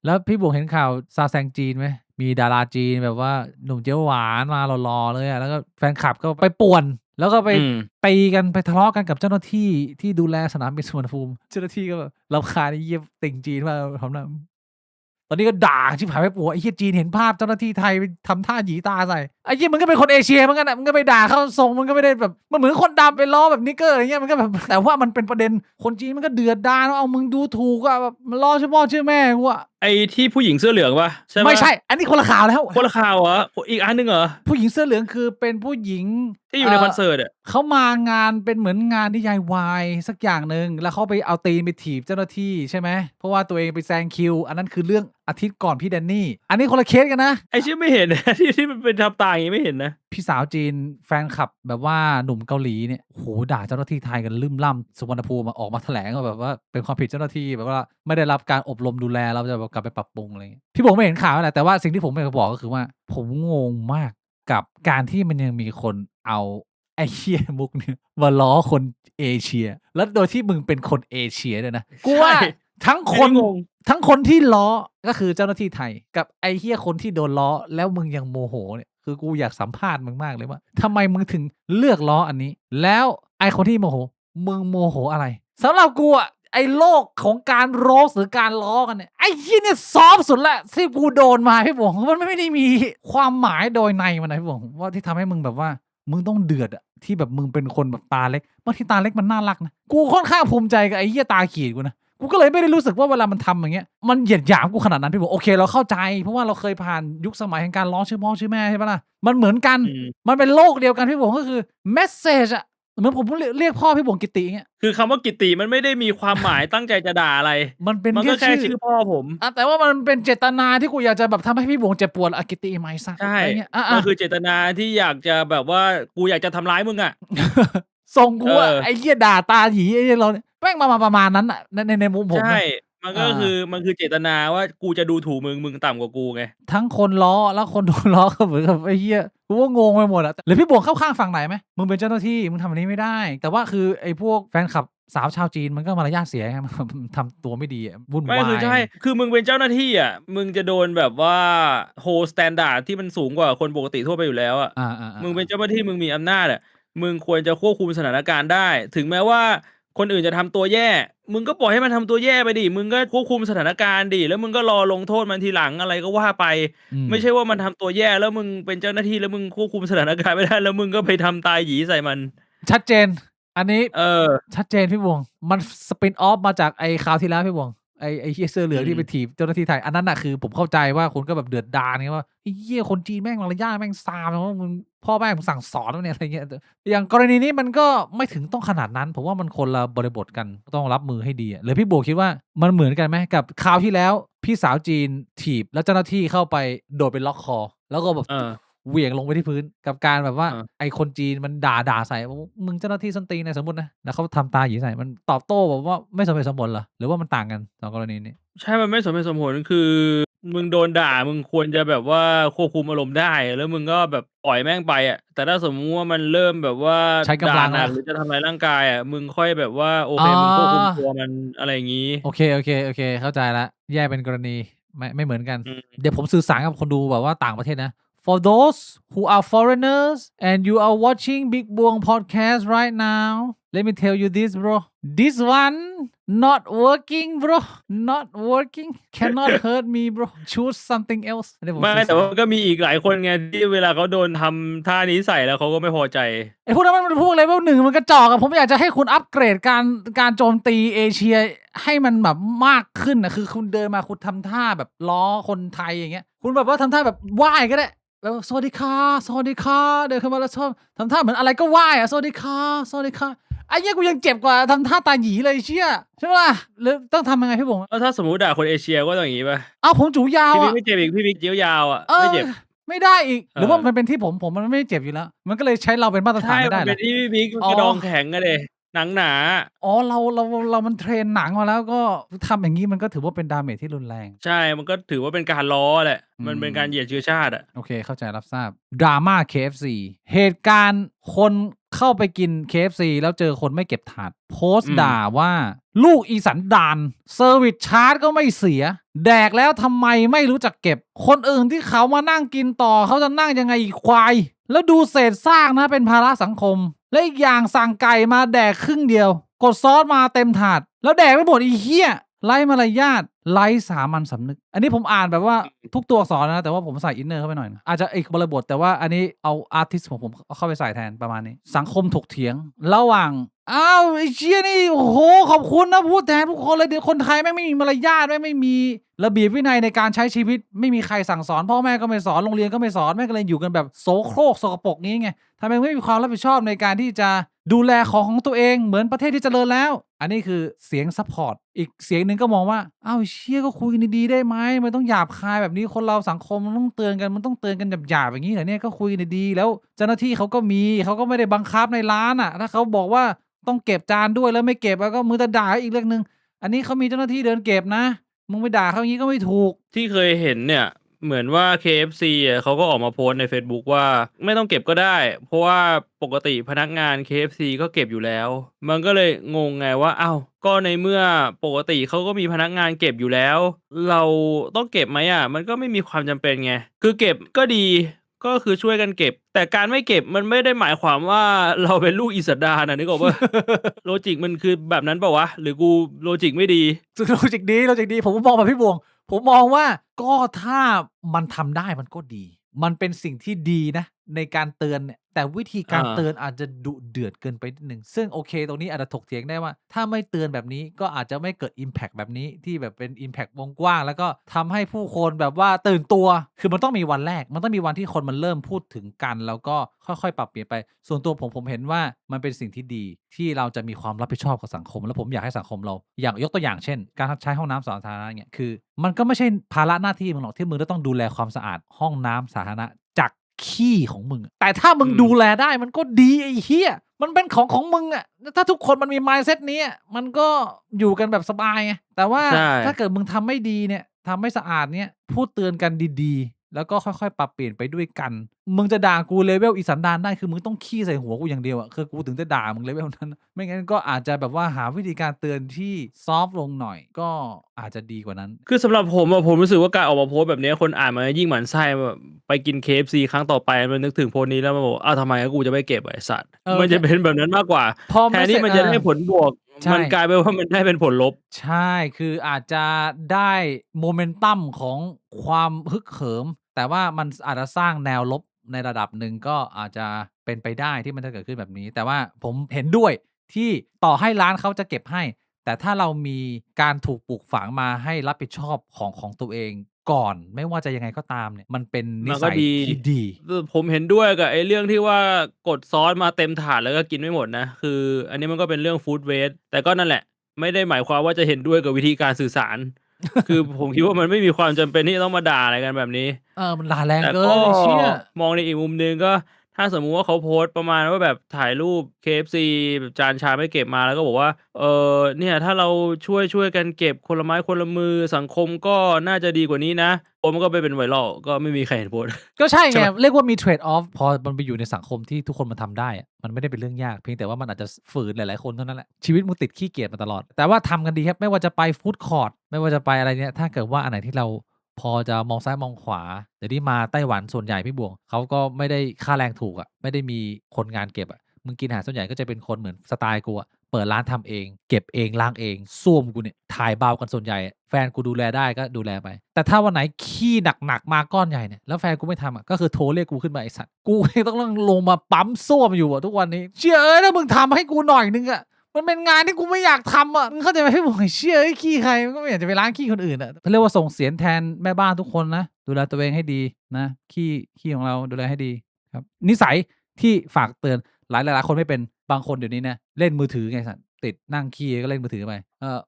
แล้วพี่บวกเห็นข่าวซาแซงจีนไหมมีดาราจีนแบบว่าหนุ่มเจี๊ยวหวานมาหล่อๆเลยอะแล้วก็แฟนคลับก็ไปป่วนแล้วก็ไปตีกันไปทะเลาะกันกับเจ้าหน้าที่ที่ดูแลสนามบินสุวรรณภูมิเจ้าหน้าที่ก็แบบรำคาญไอ้เหี้ยติ่งจีนมากทำหน้าตอนนี้ก็ด่าชิบหายไปปัวไอ้เหี้ยจีนเห็นภาพเจ้าหน้าที่ไทยทำท่าหยีตาใส่ไอ้เหี้ยมึงก็เป็นคนเอเชียเหมือนกันอะมึงก็ไปด่าเขาทรงมึงก็ไม่ได้แบบมันเหมือนคนดำไปล้อแบบนิกเกอร์อะไรเงี้ยมันก็แบบแต่ว่ามันเป็นประเด็นคนจีนมันก็เดือดดาลว่าเอามึงดูถูกอะแบบมันล้อชื่อพ่อชื่อแม่กูอะไอ้ที่ผู้หญิงเสื้อเหลืองปะใช่ปะไม่ใช่อันนี้คนละข่าวแล้วคนละข่าวเหรออีกอันหนึ่งเหรอผู้หญิงเสื้อเหลืองคือเป็นผู้หญิงที่อยู่ในคอนเสิร์ตอ่ะเขามางานเป็นเหมือนงานนิยายวายสักอย่างหนึ่งแล้วเขาไปเอาตีนไปถีบเจ้าหน้าที่ใช่ไหมเพราะว่าตัวเองไปแซงคิวอันนั้นคือเรื่องอาทิตย์ก่อนพี่แดนนี่อันนี้คนละเคสกันนะไอ้ชื่อไม่เห็น ที่มันเป็นทำตาอย่างงี้ไม่เห็นนะพี่สาวจีนแฟนคลับแบบว่าหนุ่มเกาหลีเนี่ยโหด่าเจ้าหน้าที่ไทยกันลืมล่ำสุวรรณภูมิออกมาแถลงว่าแบบว่าเป็นความผิดเจ้าหน้าที่แบบว่าไม่ได้รับการอบรมดูแลเราจะแบบกลับไปปรับปรุงอะไรอย่างเงี้ยพี่ผมไม่เห็นข่าวแหละแต่ว่าสิ่งที่ผมอยากจะบอกก็คือว่าผมงงมากกับการที่มันยังมีคนเอาไอ้เหี้ยมุกเนี่ยมาล้อคนเอเชียแล้วโดยที่มึงเป็นคนเอเชียด้วยนะกูว่าทั้งคนทั้งคนที่ล้อก็คือเจ้าหน้าที่ไทยกับไอ้เหี้ยคนที่โดนล้อแล้วมึงยังโมโหเนี่ยคือกูอยากสัมภาษณ์มึงมากเลยว่าทำไมมึงถึงเลือกล้ออันนี้แล้วไอ้คนที่โมโหมึงโมโหอะไรสำหรับกูอะไอ้โลกของการโรสหรือการล้อกันเนี่ยไอ้เหี้ยเนี่ยซอฟต์สุดแล้วที่กูโดนมาพี่บวงมันไม่ได้มีความหมายโดยในมันนะพี่บวงว่าที่ทำให้มึงแบบว่ามึงต้องเดือดอะที่แบบมึงเป็นคนแบบตาเล็กบางทีตาเล็กมันน่ารักนะกูค่อนข้างภูมิใจกับไอ้เหี้ยตาขีดกูนะกูก็เลยไม่ได้รู้สึกว่าเวลามันทำอย่างเงี้ยมันเหยียดหยามกูขนาดนั้นพี่บวงโอเคเราเข้าใจเพราะว่าเราเคยผ่านยุคสมัยแห่งการล้อชื่อพ่อชื่อแม่ใช่ปะล่ะมันเหมือนกันมันเป็นโลกเดียวกันพี่บวงก็คือเมสเซจอะเหมือนผมเรียกพ่อพี่บวงกิติเงี้ยคือคำว่ากิติมันไม่ได้มีความหมายตั้งใจจะด่าอะไรมันเป็นมันก็แค่ชื่อพ่อผมแต่ว่ามันเป็นเจตนาที่กูอยากจะแบบทำให้พี่บวงเจ็บปวดอะกิติไมซักใช่อะไรเงี้ยมันคือเจตนาที่อยากจะแบบว่ากูอยากจะทำร้ายมึงอะส่งกูอะไอ้เหี้ยด่าตาหยีไอ้เหี้ยเราเนี่ยแม่งมาประมาณนั้นน่ะในมุมผมใช่นะมันคือเจตนาว่ากูจะดูถูกมึงต่ำกว่ากูไงทั้งคนล้อแล้วคนโดนล้อก็เหมือนกับไอ้เหี้ยกูก็งงไปหมดอะหรือพี่บวงเข้าข้างฝั่งไหนไหมมึงเป็นเจ้าหน้าที่มึงทำแบบนี้ไม่ได้แต่ว่าคือไอ้พวกแฟนคลับสาวชาวจีนมันก็มารยาทเสียไงมันทำตัวไม่ดีอะวุ่นไม่วายคือใช่คือมึงเป็นเจ้าหน้าที่อะมึงจะโดนแบบว่า hold standard ที่มันสูงกว่าคนปกติทั่วไปอยู่แล้วอะอามึงเป็นๆๆๆเจ้าหน้าที่มึงมีอำนาจอะมึงควรจะควบคุมสถานการณ์ได้ถึงแม้ว่าคนอื่นจะทำตัวแย่มึงก็ปล่อยให้มันทำตัวแย่ไปดิมึงก็ควบคุมสถานการณ์ดิแล้วมึงก็รอลงโทษมันทีหลังอะไรก็ว่าไปอืมไม่ใช่ว่ามันทำตัวแย่แล้วมึงเป็นเจ้าหน้าที่แล้วมึงควบคุมสถานการณ์ไม่ได้แล้วมึงก็ไปทำตายหยีใส่มันชัดเจนอันนี้เออชัดเจนพี่บวงมัน spin off มาจากไอ้คราวที่แล้วพี่บวงไอ้เหี้ยเสื้อเหลือืองที่ไปมถีบเจ้าหน้าที่ไทยอันนั้นน่ะคือผมเข้าใจว่าคุณก็แบบเดือดดาลไงว่าไอ้เหี้ยคนจีนแม่งมารยาทแม่งซามว่ามึงพ่อแม่มึงสั่งสอนปะเนี่ยอะไรเงี้ยอย่างกรณีนี้มันก็ไม่ถึงต้องขนาดนั้นผมว่ามันคนละบริบทกันต้องรับมือให้ดีอะหรือพี่บวกคิดว่ามันเหมือนกันไหมกับคราวที่แล้วพี่สาวจีนถีบแล้วเจ้าหน้าที่เข้าไปโดดไปล็อกคอแล้วก็แบบเออเหวี่ยงลงไปที่พื้นกับการแบบว่าเออ ไอ้คนจีนมันด่าใส่ว่ามึงเจ้าหน้าที่ส้นตีนนะสมมุตินะแล้วเขาทำตาหยีใส่มันตอบโต้แบบว่าไม่สมเหตุสมผลเหรอหรือว่ามันต่างกัน2กรณีนี้ใช่มันไม่สมเหตุสมผลคือมึงโดนด่ามึงควรจะแบบว่าควบคุมอารมณ์ได้แล้วมึงก็แบบปล่อยแม่งไปอะแต่ถ้าสมมุติว่ามันเริ่มแบบว่าใช้ด่ากำลังแล้วหนักหรือจะทำร้ายร่างกายอะมึงค่อยแบบว่าโออ๋อเคมึงควบคุมตัวมันอะไรอย่างงี้โอเคเข้าใจแล้วแยกเป็นกรณีไม่เหมือนกันอืมเดี๋ยวผมสื่อสารกับคนดูแบบว่าต่างประเทศนะ For those who are foreigners and you are watching Big Buang podcast right now let me tell you this bro this one not working bro not working cannot hurt me bro choose something else อันนี้ผมไม่สื่อสาร แต่ว่าก็มีอีกหลายคนไงที่เวลาเขาโดนทำท่านี้ใส่แล้วเขาก็ไม่พอใจไอ้พวกนั้นมันพวก level 1มันกระจอกอะผมอยากจะให้คุณอัปเกรดการโจมตีเอเชียให้มันแบบมากขึ้นน่ะคือคุณเดินมาคุณทำท่าแบบล้อคนไทยอย่างเงี้ยคุณแบบว่าทำท่าแบบไหว้ก็ได้แบบสวัสดีค่ะสวัสดีค่ะเดินเข้ามาแล้วชอบทำท่าเหมือนอะไรก็ไหว้อะสวัสดีค่ะสวัสดีค่ะไอ้เหี้ยกูยังเจ็บกว่าทำท่าตาหยีเลยไอ้เชี่ยใช่เปล่าล่ะหรือต้องทำยังไงพี่บุ๋มแล้วถ้าสมมุติด่าคนเอเชียก็ต้องอย่างงี้เปล่าอ้าวผมจูยาวพี่บิ๊กอะไม่เจ็บอีกพี่บิ๊กเจี๊ยวยาวอะเออไม่เจ็บไม่ได้อีกเออหรือว่ามันเป็นที่ผมมันไม่เจ็บอยู่แล้วมันก็เลยใช้เราเป็นมาตรฐานใช่ไม่ได้เหรอมันเป็นที่พี่บิ๊กมันอ๋อ กระดองแข็งอะดิ หนังหนา อ๋อเรามันเทรนหนังมาแล้วก็ทำอย่างงี้มันก็ถือว่าเป็น damage ที่รุนแรง ใช่ มันก็ถือว่าเป็นการล้อแหละ อืมันเป็นการเหยียดเชื้อชาติอะ โอเค เข้าใจรับทราบ drama KFC เหตุการณ์คนเข้าไปกิน KFC แล้วเจอคนไม่เก็บถาด โพสต์ด่าว่า ลูกอีสันดาน เซอร์วิสชาร์จก็ไม่เสีย แดกแล้วทำไมไม่รู้จักเก็บ คนอื่นที่เขามานั่งกินต่อเขาจะนั่งยังไงอีกควาย แล้วดูเศษซากนะเป็นภาระสังคม และอีกอย่างสั่งไก่มาแดกครึ่งเดียว กดซอสมาเต็มถาด แล้วแดกไม่หมดอีเหี้ย ไร้มารยาทไร้สามัญสำนึก อันนี้ผมอ่านแบบว่าทุกตัวอักษรนะแต่ว่าผมใส่อินเนอร์เข้าไปหน่อยนะอาจจะอีกบริบทแต่ว่าอันนี้เอาอาร์ติสต์ของผมเข้าไปใส่แทนประมาณนี้ สังคมถกเถียงระหว่างอ้าวไอ้เชี่ยนี่โอ้โหขอบคุณนะพูดแทนทุกคนเลยเดี๋ยวคนไทยไม่มีมารยาทไม่มีระเบียบวินัยในการใช้ชีวิตไม่มีใครสั่งสอนพ่อแม่ก็ไม่สอนโรงเรียนก็ไม่สอนแม่ก็เลยอยู่กันแบบโสโครกสกปรกนี้ไงทำไมไม่มีความรับผิดชอบในการที่จะดูแลของตัวเองเหมือนประเทศที่เจริญแล้วอันนี้คือเสียงซัพพอร์ตอีกเสียงหนึ่งก็มองว่าอ้าวเชี่ยก็คุยกันดีๆได้ไหมมันต้องหยาบคายแบบนี้คนเราสังคมมันต้องเตือนกันหยาบๆอย่างนี้เหรอเนี่ยก็คุยกันดีๆแล้วเจ้าหน้าที่เขาก็ไม่ได้บังคับในร้านอ่ะถ้าเขาบอกว่าต้องเก็บจานด้วยแล้วไม่เก็บแล้วก็มือจะด่าอีกเรื่องนึงอันนี้เขามีเจ้าหน้าที่เดินเก็บนะมึงไปด่าเขาอย่างนี้ก็ไม่ถูก ที่เคยเห็นเนี่ยเหมือนว่า KFC อะเขาก็ออกมาโพสต์ในเฟซบุ๊กว่าไม่ต้องเก็บก็ได้ เพราะว่าปกติพนักงาน KFC ก็เก็บอยู่แล้ว มันก็เลยงงไงว่าอ้าวก็ในเมื่อปกติเขาก็มีพนักงานเก็บอยู่แล้ว เราต้องเก็บไหมอะมันก็ไม่มีความจำเป็นไง คือเก็บก็ดี ก็คือช่วยกันเก็บ แต่การไม่เก็บมันไม่ได้หมายความว่าเราเป็นลูกอีสดานะนึกออกปะ โลจิกมันคือแบบนั้นเปล่าวะ หรือกูโลจิกไม่ดี โลจิกดีผมมองแบบพี่บวงผมมองว่าก็ถ้ามันทำได้มันก็ดีมันเป็นสิ่งที่ดีนะในการเตือนเนี่ยแต่วิธีการเตือนอาจจะดุเดือดเกินไปนิดนึงซึ่งโอเคตรงนี้อาจจะถกเถียงได้ว่าถ้าไม่เตือนแบบนี้ก็อาจจะไม่เกิด impact แบบนี้ที่แบบเป็น impact วงกว้างแล้วก็ทำให้ผู้คนแบบว่าตื่นตัวคือมันต้องมีวันแรกมันต้องมีวันที่คนมันเริ่มพูดถึงกันแล้วก็ค่อยๆปรับเปลี่ยนไปส่วนตัวผมเห็นว่ามันเป็นสิ่งที่ดีที่เราจะมีความรับผิดชอบกับสังคมแล้วผมอยากให้สังคมเราอย่างยกตัวอย่างเช่นการใช้ห้องน้ำสาธารณะเนี่ยคือมันก็ไม่ใช่ภาระหน้าที่มึงหรอกที่มึงจะต้องดูแลความสะอาดห้องน้ำสาธารณะจากขี้ของมึงแต่ถ้ามึงดูแลได้มันก็ดีไอ้เหี้ยมันเป็นของมึงอะถ้าทุกคนมันมี mindset นี้มันก็อยู่กันแบบสบายไงแต่ว่าถ้าเกิดมึงทำไม่ดีเนี่ยทำไม่สะอาดเนี่ยพูดเตือนกันดีๆแล้วก็ค่อยๆปรับเปลี่ยนไปด้วยกันมึงจะด่ากูเลเวลอีสันดานได้คือมึงต้องขี้ใส่หัวกูอย่างเดียวอะคือกูถึงจะด่ามึงเลเวลนั้นไม่งั้นก็อาจจะแบบว่าหาวิธีการเตือนที่ซอฟต์ลงหน่อยก็อาจจะดีกว่านั้นคือสำหรับผมผมรู้สึกว่าการออกมาโพสต์แบบนี้คนอ่านมันยิ่งหมั่นไส้แบบไปกิน KFC ครั้งต่อไปมันนึกถึงโพสต์นี้แล้วมันบอกอ้าวทำไมกูจะไม่เก็บไอ้สัตว์มันจะเป็นแบบนั้นมากกว่าแทนที่มันจะได้ผลบวกมันกลายเป็นว่ามันได้เป็นผลลบใช่คืออาจจะได้โมเมนตัมของความฮึกเหิมแต่ว่ามันอาจจะสร้างแนวลบในระดับหนึ่งก็อาจจะเป็นไปได้ที่มันจะเกิดขึ้นแบบนี้แต่ว่าผมเห็นด้วยที่ต่อให้ร้านเขาจะเก็บให้แต่ถ้าเรามีการถูกปลูกฝังมาให้รับผิดชอบของตัวเองก่อนไม่ว่าจะยังไงก็ตามเนี่ยมันเป็นนิสัยที่ดีผมเห็นด้วยกับไอ้เรื่องที่ว่ากดซอสมาเต็มถาดแล้วก็กินไม่หมดนะคืออันนี้มันก็เป็นเรื่องฟู้ดเวสต์แต่ก็นั่นแหละไม่ได้หมายความว่าจะเห็นด้วยกับวิธีการสื่อสารคือผมคิดว่ามันไม่มีความจำเป็นที่จะต้องมาด่าอะไรกันแบบนี้มันด่าแรงแต่เกิก็นเชี่ยมองในอีกมุมหนึ่งก็ถ้าสมมุติว่าเขาโพสต์ประมาณว่าแบบถ่ายรูป KFC แบบจานชามไม่เก็บมาแล้วก็บอกว่าเนี่ยถ้าเราช่วยกันเก็บคนละไม้คนละมือสังคมก็น่าจะดีกว่านี้นะโพสต์มันก็ไปเป็น viral ก็ไม่มีใครเห็นโพสต์ ก็ใช่ ใช่ ไง เปล่า เรียกว่ามี trade off พอมันไปอยู่ในสังคมที่ทุกคนมันทำได้อะมันไม่ได้เป็นเรื่องยากเพียงแต่ว่ามันอาจจะฝืนหลายๆคนเท่านั้นแหละชีวิตมึงติดขี้เกียจมาตลอดแต่ว่าทำกันดีครับไม่ว่าจะไปฟู้ดคอร์ตไม่ว่าจะไปอะไรเนี่ยถ้าเกิดว่าอันไหนที่เราพอจะมองซ้ายมองขวาเดี๋ยวนี้มาไต้หวันส่วนใหญ่พี่บวงเขาก็ไม่ได้ค่าแรงถูกอะไม่ได้มีคนงานเก็บอะมึงกินอาหารส่วนใหญ่ก็จะเป็นคนเหมือนสไตล์กูอะเปิดร้านทำเองเก็บเองล้างเองส้วมกูเนี่ยถ่ายเบากันส่วนใหญ่แฟนกูดูแลได้ก็ดูแลไปแต่ถ้าวันไหนขี้หนักๆมาก้อนใหญ่เนี่ยแล้วแฟนกูไม่ทำอะก็คือโทรเรียกกูขึ้นมาไอ้สัตว์กูต้องลงมาปั๊มส้วมอยู่อะทุกวันนี้เชี่ยถ้ามึงทำให้กูหน่อยนึงอะมันเป็นงานที่กูไม่อยากทำอะมึงเข้าใจไหมพี่บอกเชี่ยขี้ใครมันก็ไม่อยากจะไปล้างขี้คนอื่นอะเขาเรียกว่าส่งเสียงแทนแม่บ้านทุกคนนะดูแลตัวเองให้ดีนะขี้ของเราดูแลให้ดีครับนิสัยที่ฝากเตือนหลายคนไม่เป็นบางคนเดี๋ยวนี้นะเล่นมือถือไงสัตว์ติดนั่งขี้ก็เล่นมือถือไป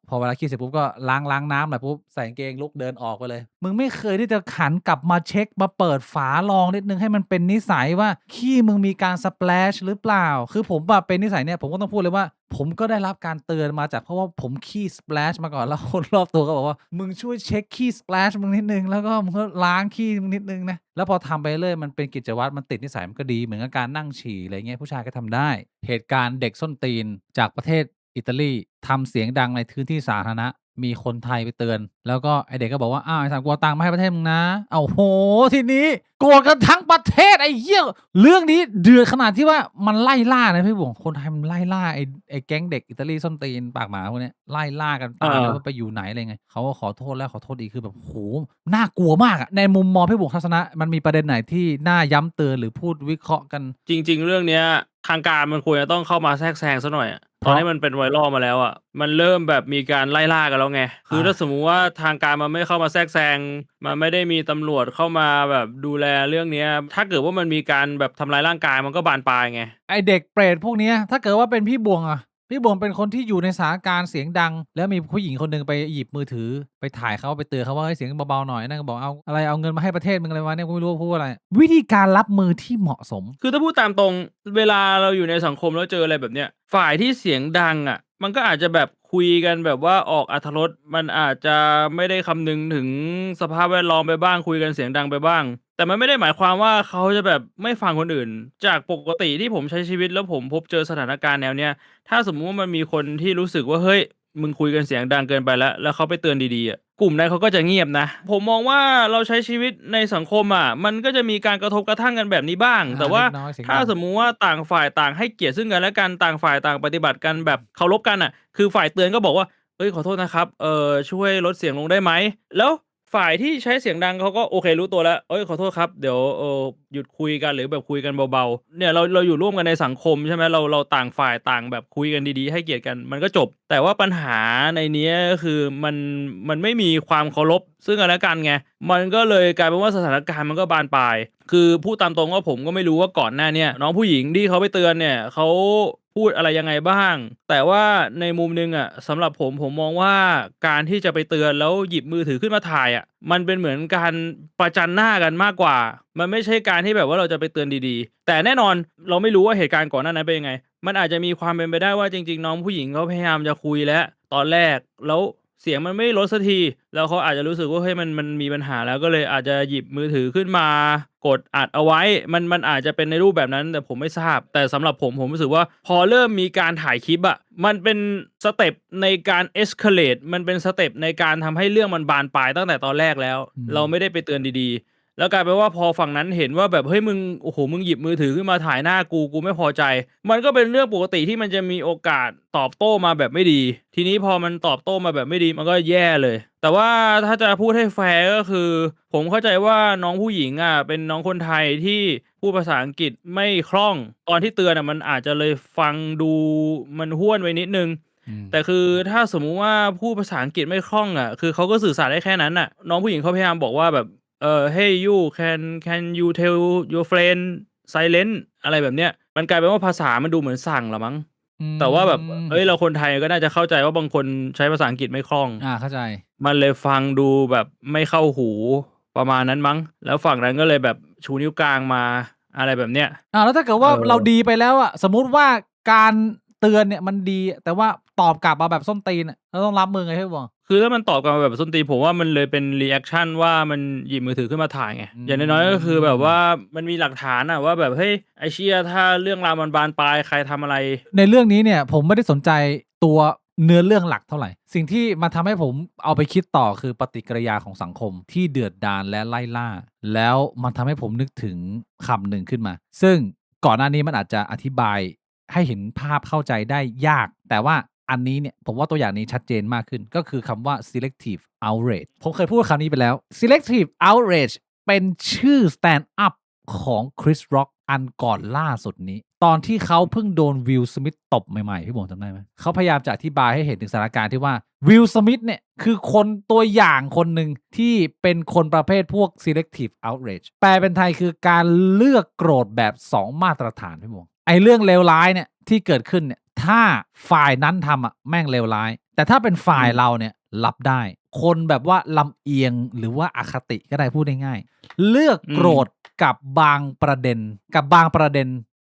พอเวลาขี้เสร็จปุ๊บก็ล้างน้ำหน่อยปุ๊บใส่กางเกงลุกเดินออกไปเลยมึงไม่เคยที่จะหันกลับมาเช็คมาเปิดฝารองนิดนึงให้มันเป็นนิสัยว่าขี้มึงมีการสเปลชหรือเปล่าคือผมแบบเป็นนิสัยเนี่ยผมก็ต้องพูดเลยว่าผมก็ได้รับการเตือนมาจากเพราะว่าผมขี้สเปลชมาก่อนแล้วคนรอบตัวก็บอกว่ามึงช่วยเช็คขี้สเปลชมึงนิดนึงแล้วก็มึงก็ล้างขี้มึงนิดนึงนะแล้วพอทำไปเรื่อยมันเป็นกิจวัตรมันติดนิสัยมันก็ดีเหมือนกับการนั่งฉี่อะไรเงี้ยผู้ชายก็ทำได้เหตุการณ์เด็กส้นตีนจากประเทศอิตาลีทำเสียงดังในพื้นที่สาธารณะมีคนไทยไปเตือนแล้วก็ไอเด็กก็บอกว่าอ้าวไอ้สัตว์กูเอาตังค์มาให้ประเทศมึงนะเอาโหทีนี้โกรธกันทั้งประเทศไอ้เหี้ยเรื่องนี้เดือดขนาดที่ว่ามันไล่ล่านะพี่บุ๋งคนไทยมันไล่ล่าไอ้แก๊งเด็กอิตาลีส้นตีนปากหมาพวกเนี้ยไล่ล่ากันตามเลยว่าไปอยู่ไหนอะไรไงเขาก็ขอโทษแล้วขอโทษอีกคือแบบโหน่ากลัวมากอะในมุมมองพี่บุ๋งทัศนะมันมีประเด็นไหนที่น่าย้ำเตือนหรือพูดวิเคราะห์กันจริงๆเรื่องเนี้ยทางการมันควรจะต้องเข้ามาแทรกแซงซะหน่อยอะตอนนี้มันเป็นไวรัลมาแล้วอะมันเริ่มแบบมีการไล่ล่ากันแล้วไงคือถ้าสมมุติว่าทางการมันไม่เข้ามาแทรกแซงมันไม่ได้มีตำรวจเข้ามาแบบดูแลเรื่องเนี้ยถ้าเกิดว่ามันมีการแบบทำร้ายร่างกายมันก็บานปลายไงไอเด็กเปรตพวกเนี้ยถ้าเกิดว่าเป็นพี่บวงอะพี่บวงเป็นคนที่อยู่ในสถานการณ์เสียงดังแล้วมีผู้หญิงคนหนึ่งไปหยิบมือถือไปถ่ายเขาไปเตือนเขาว่าเสียงเบาๆหน่อยนั่นก็บอกเอาอะไรเอาเงินมาให้ประเทศมึงอะไรวะเนี่ยกูไม่รู้ว่าพูดอะไรวิธีการรับมือที่เหมาะสมคือถ้าพูดตามตรงเวลาเราอยู่ในสังคมแล้วเจออะไรแบบเนี้ยฝ่ายที่เสียงดังอะมันก็อาจจะแบบคุยกันแบบว่าออกอรรถรสมันอาจจะไม่ได้คำนึงถึงสภาพแวดล้อมไปบ้างคุยกันเสียงดังไปบ้างแต่มันไม่ได้หมายความว่าเขาจะแบบไม่ฟังคนอื่นจากปกติที่ผมใช้ชีวิตแล้วผมพบเจอสถานการณ์แนวเนี้ยถ้าสมมุติว่ามันมีคนที่รู้สึกว่าเฮ้ยมึงคุยกันเสียงดังเกินไปแล้วเขาไปเตือนดีๆอะกลุ่มนั้นเขาก็จะเงียบนะผมมองว่าเราใช้ชีวิตในสังคมอะมันก็จะมีการกระทบกระทั่งกันแบบนี้บ้างแต่ว่าเล็กน้อยเสียงถ้าดังสมมุติว่าต่างฝ่ายต่างให้เกียรติซึ่งกันและกันต่างฝ่ายต่างปฏิบัติกันแบบเคารพกันน่ะคือฝ่ายเตือนก็บอกว่าเฮ้ยขอโทษนะครับช่วยลดเสียงลงได้ไหมแล้วฝ่ายที่ใช้เสียงดังเขาก็โอเครู้ตัวแล้วเฮ้ยขอโทษครับเดี๋ยวหยุดคุยกันหรือแบบคุยกันเบาๆเนี่ยเราอยู่ร่วมกันในสังคมใช่ไหมเราต่างฝ่ายต่างแบบคุยกันดีๆให้เกียรติกันมันก็จบแต่ว่าปัญหาในเนี้ยก็คือมันไม่มีความเคารพซึ่งกันและกันไงมันก็เลยกลายเป็นว่าสถานการณ์มันก็บานปลายคือพูดตามตรงว่าผมก็ไม่รู้ว่าก่อนหน้าเนี้ยน้องผู้หญิงที่เขาไปเตือนเนี่ยเขาพูดอะไรยังไงบ้างแต่ว่าในมุมหนึ่งอะสำหรับผมมองว่าการที่จะไปเตือนแล้วหยิบมือถือขึ้นมาถ่ายอะมันเป็นเหมือนการประจันหน้ากันมากกว่ามันไม่ใช่การที่แบบว่าเราจะไปเตือนดีๆแต่แน่นอนเราไม่รู้ว่าเหตุการณ์ก่อนหน้านั้นเป็นยังไงมันอาจจะมีความเป็นไปได้ว่าจริงๆน้องผู้หญิงเขาพยายามจะคุยแล้วตอนแรกแล้วเสียงมันไม่ลดสักทีแล้วเขาอาจจะรู้สึกว่าเฮ้ยมันมีปัญหาแล้วก็เลยอาจจะหยิบมือถือขึ้นมากดอัดเอาไว้มันอาจจะเป็นในรูปแบบนั้นแต่ผมไม่ทราบแต่สำหรับผมรู้สึกว่าพอเริ่มมีการถ่ายคลิปอะมันเป็นสเต็ปในการ escalate มันเป็นสเต็ปในการทำให้เรื่องมันบานปลายตั้งแต่ตอนแรกแล้วเราไม่ได้ไปเตือนดีๆแล้วกลายเป็นว่าพอฝั่งนั้นเห็นว่าแบบเฮ้ยมึงโอ้โฮมึงหยิบมือถือขึ้นมาถ่ายหน้ากูไม่พอใจมันก็เป็นเรื่องปกติที่มันจะมีโอกาสตอบโต้มาแบบไม่ดีทีนี้พอมันตอบโต้มาแบบไม่ดีมันก็แย่เลยแต่ว่าถ้าจะพูดให้แฟร์ก็คือผมเข้าใจว่าน้องผู้หญิงอะเป็นน้องคนไทยที่พูดภาษาอังกฤษไม่คล่องตอนที่เตือนอะมันอาจจะเลยฟังดูมันห้วนไปนิดหนึ่งแต่คือถ้าสมมุติว่าพูดภาษาอังกฤษไม่คล่องอะคือเขาก็สื่อสารได้แค่นั้นน่ะน้องผู้หญิงเขาพยายามบอกว่าแบบhey you can you tell your friend silent อะไรแบบเนี้ยมันกลายเป็นว่าภาษามันดูเหมือนสั่งเหรอมั้งแต่ว่าแบบเฮ้ยเราคนไทยก็น่าจะเข้าใจว่าบางคนใช้ภาษาอังกฤษไม่คล่องเข้าใจมันเลยฟังดูแบบไม่เข้าหูประมาณนั้นมั้งแล้วฝั่งนั้นก็เลยแบบชูนิ้วกลางมาอะไรแบบเนี้ยแล้วถ้าเกิดว่าเราดีไปแล้วอะสมมุติว่าการเตือนเนี่ยมันดีแต่ว่าตอบกลับมาแบบส้นตีนอะเราต้องรับมือไงพี่บวงคือถ้ามันตอบกลับมาแบบส้นตีนผมว่ามันเลยเป็นรีแอกชันว่ามันหยิบมือถือขึ้นมาถ่ายไงอย่างน้อยๆก็คือแบบว่ามันมีหลักฐานอะว่าแบบเฮ้ยไอ้เชี่ยถ้าเรื่องราวมันบานปลายใครทำอะไรในเรื่องนี้เนี่ยผมไม่ได้สนใจตัวเนื้อเรื่องหลักเท่าไหร่สิ่งที่มันทำให้ผมเอาไปคิดต่อคือปฏิกิริยาของสังคมที่เดือดดาลและไล่ล่าแล้วมันทำให้ผมนึกถึงคำหนึ่งขึ้นมาซึ่งก่อนหน้านี้มันอาจจะอธิบายให้เห็นภาพเข้าใจได้ยากแต่ว่าอันนี้เนี่ยผมว่าตัวอย่างนี้ชัดเจนมากขึ้นก็คือคำว่า selective outrage ผมเคยพูดคำนี้ไปแล้ว selective outrage เป็นชื่อ stand up ของ Chris Rock อันก่อนล่าสุดนี้ตอนที่เขาเพิ่งโดนวิลสมิธตบใหม่ๆพี่บงจำได้ไหมเขาพยายามจะอธิบายให้เห็นถึงสถานการณ์ที่ว่าวิลสมิธเนี่ยคือคนตัวอย่างคนหนึ่งที่เป็นคนประเภทพวก selective outrage แปลเป็นไทยคือการเลือกโกรธแบบ2มาตรฐานพี่บงไอเรื่องเลวร้ายเนี่ยที่เกิดขึ้นเนี่ยถ้าฝ่ายนั้นทำแม่งเลวร้าย แต่ถ้าเป็นฝ่าย อืม เราเนี่ยรับได้ คนแบบว่าลำเอียงหรือว่าอคติก็ได้พูดง่ายๆเลือกโกรธกับบางประเด็น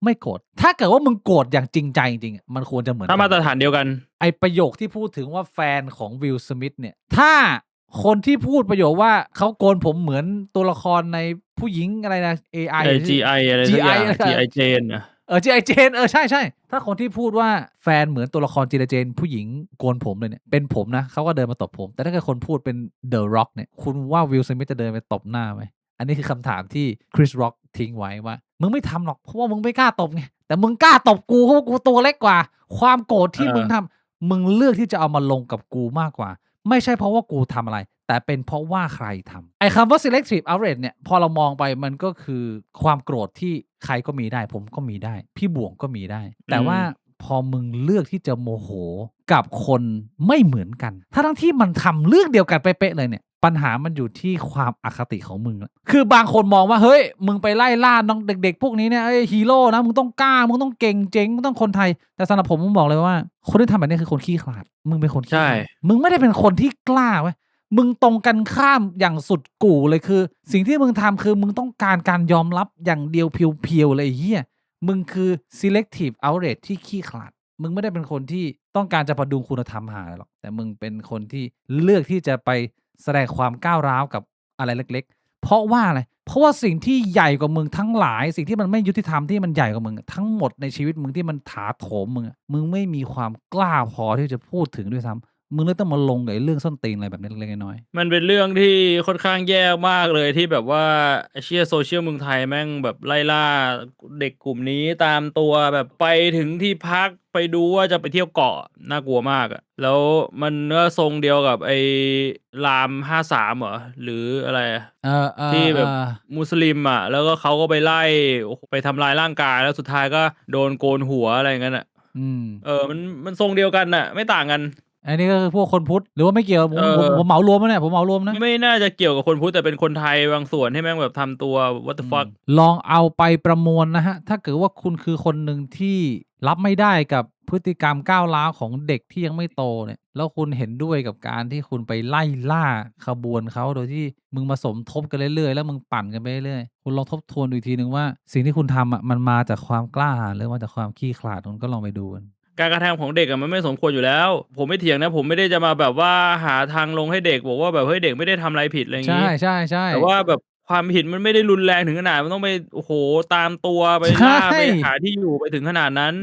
ไม่โกรธถ้าเกิดว่ามึงโกรธอย่างจริงใจจริงๆมันควรจะเหมือน ถ้า กั มาตรฐานเดียวกัน ไอประโยคที่พูดถึงว่าแฟนของวิลสมิธเนี่ยถ้าคนที่พูดประโยคว่าเขาโกนผมเหมือนตัวละครในผู้หญิงอะไรนะ AI GI อะไรสักอย่าง GI Jane น่ะ G.I. Jane ใช่ๆถ้าคนที่พูดว่าแฟนเหมือนตัวละคร G.I. Jane ผู้หญิงโกนผมเลยเนี่ยเป็นผมนะเขาก็เดินมาตบผมแต่ถ้าเกิดคนพูดเป็น The Rock เนี่ยคุณว่าวิลสมิธจะเดินไปตบหน้าไหมอันนี้คือคำถามที่คริสร็อกทิ้งไว้ว่ามึงไม่ทำหรอกเพราะว่ามึงไม่กล้าตบไงแต่มึงกล้าตบกูเพราะว่ากูตัวเล็กกว่าความโกรธที่มึงทำมึงเลือกที่จะเอามาลงกับกูมากกว่าไม่ใช่เพราะว่ากูทำอะไรแต่เป็นเพราะว่าใครทำไอ้คำว่า selective outrage เนี่ยพอเรามองไปมันก็คือความโกรธที่ใครก็มีได้ผมก็มีได้พี่บ่วงก็มีได้แต่ว่าพอมึงเลือกที่จะโมโหกับคนไม่เหมือนกันทั้งที่มันทำเรื่องเดียวกันเป๊ะๆเลยเนี่ยปัญหามันอยู่ที่ความอคติของมึงคือบางคนมองว่าเฮ้ยมึงไปไล่ล่าน้องเด็กๆพวกนี้เนี่ยฮีโร่นะมึงต้องกล้ามึงต้องเก่งเจ๋งมึงต้องคนไทยแต่สำหรับผมบอกเลยว่าคนที่ทำแบบนี้คือคนขี้ขลาดมึงเป็นคนขี้ขลาดมึงไม่ได้เป็นคนที่กล้าเว้ยมึงตรงกันข้ามอย่างสุดกู่เลยคือสิ่งที่มึงทำคือมึงต้องการยอมรับอย่างเดียวเพียวๆเลยไอ้เหี้ยมึงคือ selective outrage ที่ขี้ขลาดมึงไม่ได้เป็นคนที่ต้องการจะพดุงคุณธรรมหาหรอกแต่มึงเป็นคนที่เลือกที่จะไปแสดงความก้าวร้าวกับอะไรเล็กๆเพราะว่าอะไรเพราะว่าสิ่งที่ใหญ่กว่ามึงทั้งหลายสิ่งที่มันไม่ยุติธรรมที่มันใหญ่กว่ามึงทั้งหมดในชีวิตมึงที่มันถาโถมมึงไม่มีความกล้าพอที่จะพูดถึงด้วยซ้ำมึงเลยต้องมาลงกับเรื่องส้นตีนอะไรแบบนี้เล็กๆน้อยๆมันเป็นเรื่องที่ค่อนข้างแย่มากเลยที่แบบว่าไอ้เชี่ยโซเชียลเมืองไทยแม่งแบบไล่ล่าเด็กกลุ่มนี้ตามตัวแบบไปถึงที่พักไปดูว่าจะไปเที่ยวเกาะน่ากลัวมากอะแล้วมันก็ทรงเดียวกับไอ้ราม53เหรอหรืออะไรที่แบบมุสลิมอะแล้วก็เขาก็ไปไล่ไปทำลายร่างกายแล้วสุดท้ายก็โดนโกนหัวอะไรอย่างนั้นอะมันทรงเดียวกันน่ะไม่ต่างกันอันนี้ก็คือพวกคนพุทธหรือว่าไม่เกี่ยวผมเหมารวมนะเนี่ยผมเหมารวมนะไม่น่าจะเกี่ยวกับคนพุทธแต่เป็นคนไทยบางส่วนที่แม่งแบบทำตัว what the fuck ลองเอาไปประมวลนะฮะถ้าเกิดว่าคุณคือคนหนึ่งที่รับไม่ได้กับพฤติกรรมก้าวร้าวของเด็กที่ยังไม่โตเนี่ยแล้วคุณเห็นด้วยกับการที่คุณไปไล่ล่าขบวนเขาโดยที่มึงมาสมทบกันเรื่อยๆแล้วมึงปั่นกันไปเรื่อยๆคุณลองทบทวนดูอีกทีหนึ่งว่าสิ่งที่คุณทำมันมาจากความกล้าหาญหรือมาจากความขี้ขลาดคุณก็ลองไปดูกันการกระทำของเด็กมันไม่สมควรอยู่แล้วผมไม่เถียงนะผมไม่ได้จะมาแบบว่าหาทางลงให้เด็กบอกว่าแบบเฮ้ยเด็กไม่ได้ทำอะไรผิดอะไรอย่างงี้ใช่ๆๆแต่ว่าแบบความผิดมันไม่ได้รุนแรงถึงขนาดมันต้องไปโอ้โฮตามตัวไปล่าไปหาที่อยู่ไปถึงขนาดนั้น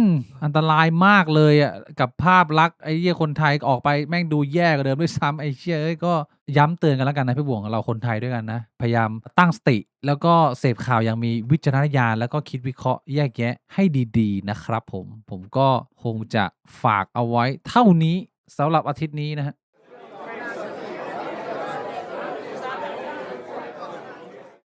มอันตรายมากเลยอะกับภาพลักษณ์ไอ้เหี้ยคนไทยออกไปแม่งดูแย่กว่าเดิมด้วยซ้ำไอ้เหี้ยเอ้ยก็ย้ำเตือนกันแล้วกันนะพี่บ่วงเราคนไทยด้วยกันนะพยายามตั้งสติแล้วก็เสพข่าวอย่างมีวิจารณญาณแล้วก็คิดวิเคราะห์แยกแยะให้ดีๆนะครับผมก็คงจะฝากเอาไว้เท่านี้สำหรับอาทิตย์นี้นะฮะ